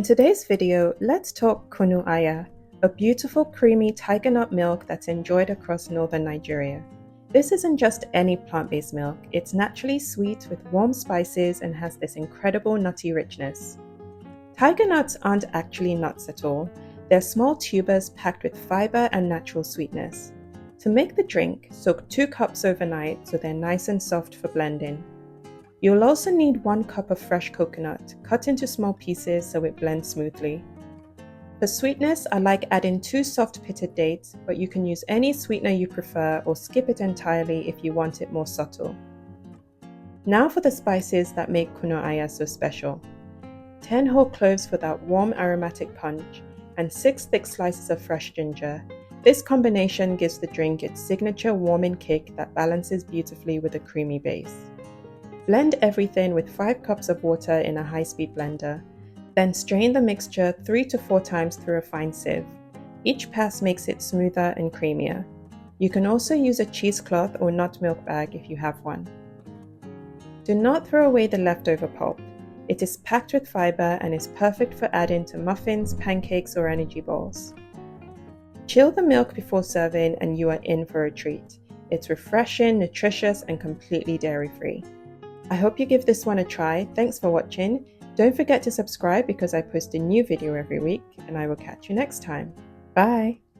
In today's video, let's talk kunu aya, a beautiful creamy tiger nut milk that's enjoyed across northern Nigeria. This isn't just any plant-based milk, it's naturally sweet with warm spices and has this incredible nutty richness. Tiger nuts aren't actually nuts at all, they're small tubers packed with fiber and natural sweetness. To make the drink, soak 2 cups overnight so they're nice and soft for blending. You'll also need 1 cup of fresh coconut, cut into small pieces so it blends smoothly. For sweetness, I like adding 2 soft pitted dates, but you can use any sweetener you prefer or skip it entirely if you want it more subtle. Now for the spices that make kunu aya so special. 10 whole cloves for that warm aromatic punch, and 6 thick slices of fresh ginger. This combination gives the drink its signature warming kick that balances beautifully with a creamy base. Blend everything with 5 cups of water in a high-speed blender. Then strain the mixture 3 to 4 times through a fine sieve. Each pass makes it smoother and creamier. You can also use a cheesecloth or nut milk bag if you have one. Do not throw away the leftover pulp. It is packed with fiber and is perfect for adding to muffins, pancakes, or energy balls. Chill the milk before serving and you are in for a treat. It's refreshing, nutritious, and completely dairy-free. I hope you give this one a try. Thanks for watching. Don't forget to subscribe because I post a new video every week, and I will catch you next time. Bye!